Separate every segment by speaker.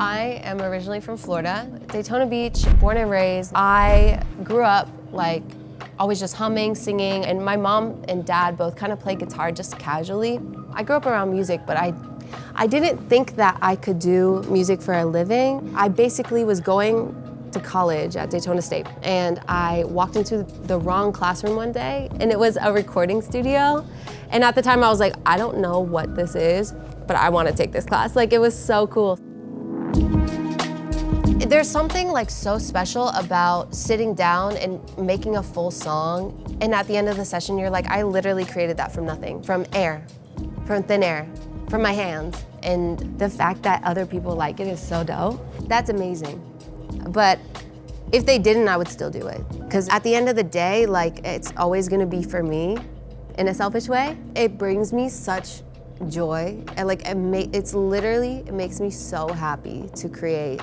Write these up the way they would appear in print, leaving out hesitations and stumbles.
Speaker 1: I am originally from Florida, Daytona Beach, born and raised. I grew up like always just humming, singing, and my mom and dad both kind of play guitar just casually. I grew up around music, but I didn't think that I could do music for a living. I basically was going to college at Daytona State, and I walked into the wrong classroom one day, and it was a recording studio. And at the time I was like, I don't know what this is, but I want to take this class. Like, it was so cool. There's something like so special about sitting down and making a full song, and at the end of the session you're like, I literally created that from nothing, from air, from thin air, from my hands. And the fact that other people like it is so dope. That's amazing. But if they didn't, I would still do it. Because at the end of the day, like, it's always gonna be for me in a selfish way. It brings me such joy, and like it makes me so happy to create.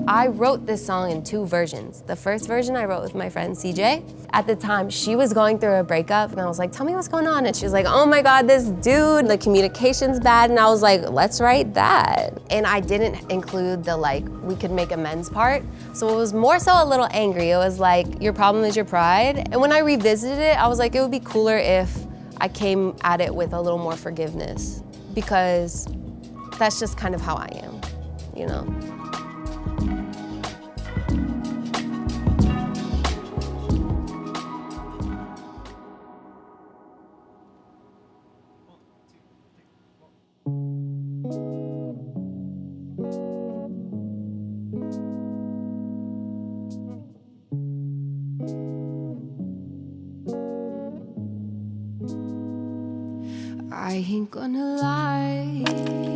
Speaker 1: I wrote this song in 2 versions. The first version I wrote with my friend CJ. At the time, she was going through a breakup, and I was like, tell me what's going on. And she was like, oh my God, this dude, the communication's bad. And I was like, let's write that. And I didn't include the like, we could make amends part. So it was more so a little angry. It was like, your problem is your pride. And when I revisited it, I was like, it would be cooler if I came at it with a little more forgiveness, because that's just kind of how I am, you know?
Speaker 2: I ain't gonna lie,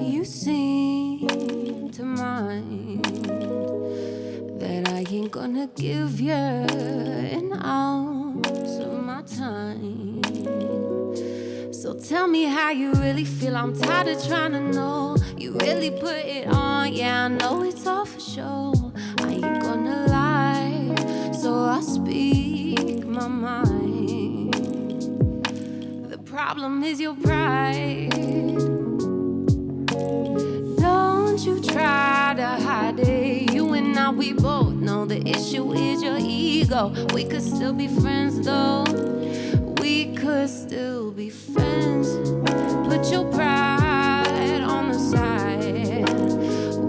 Speaker 2: you seem to mind that I ain't gonna give you an ounce of my time. So tell me how you really feel, I'm tired of trying to know. You really put it on, yeah, I know it's all for show. I ain't gonna lie, so I'll speak my mind. Problem is your pride. Don't you try to hide it. You and I, we both know the issue is your ego. We could still be friends though. We could still be friends. Put your pride on the side.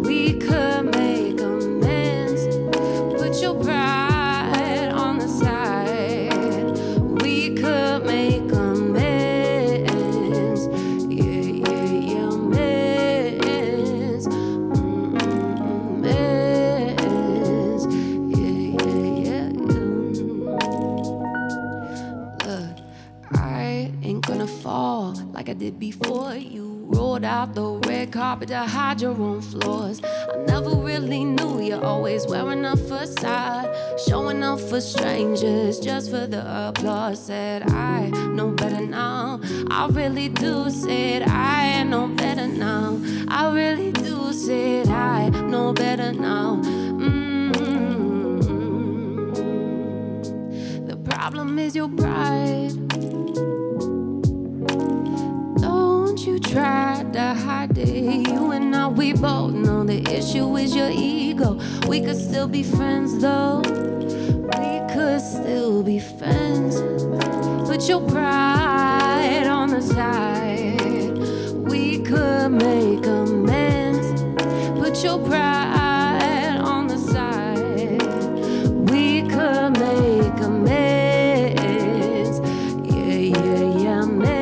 Speaker 2: We could make amends. Put your pride on the side. We could make amends. Like I did before you rolled out the red carpet to hide your own flaws. I never really knew you, always wearing a facade, showing up for strangers just for the applause. Said I know better now, I really do. Said I know better now, I really do. Said I know better now. The problem is your pride. You tried to hide it. You and I, we both know the issue is your ego. We could still be friends though. We could still be friends. Put your pride on the side. We could make amends. Put your pride on the side. We could make amends. Yeah, yeah, yeah, amends.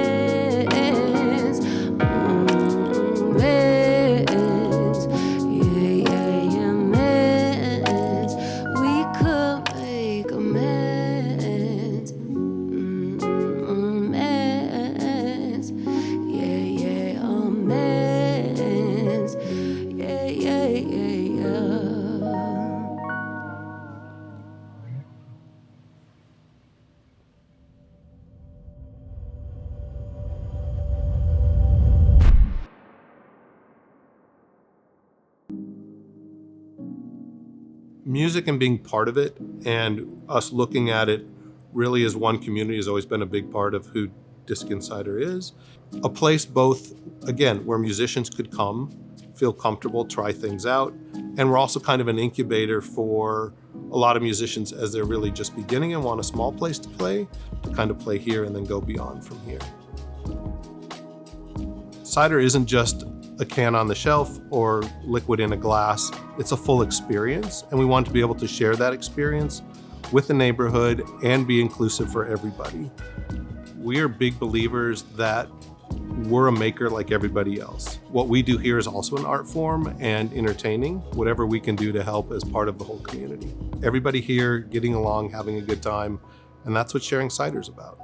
Speaker 3: Music and being part of it, and us looking at it really as one community has always been a big part of who Diskin Cider is. A place both, again, where musicians could come, feel comfortable, try things out, and we're also kind of an incubator for a lot of musicians as they're really just beginning and want a small place to kind of play here and then go beyond from here. Cider isn't just a can on the shelf or liquid in a glass. It's a full experience, and we want to be able to share that experience with the neighborhood and be inclusive for everybody. We are big believers that we're a maker like everybody else. What we do here is also an art form and entertaining, whatever we can do to help as part of the whole community. Everybody here getting along, having a good time, and that's what sharing cider is about.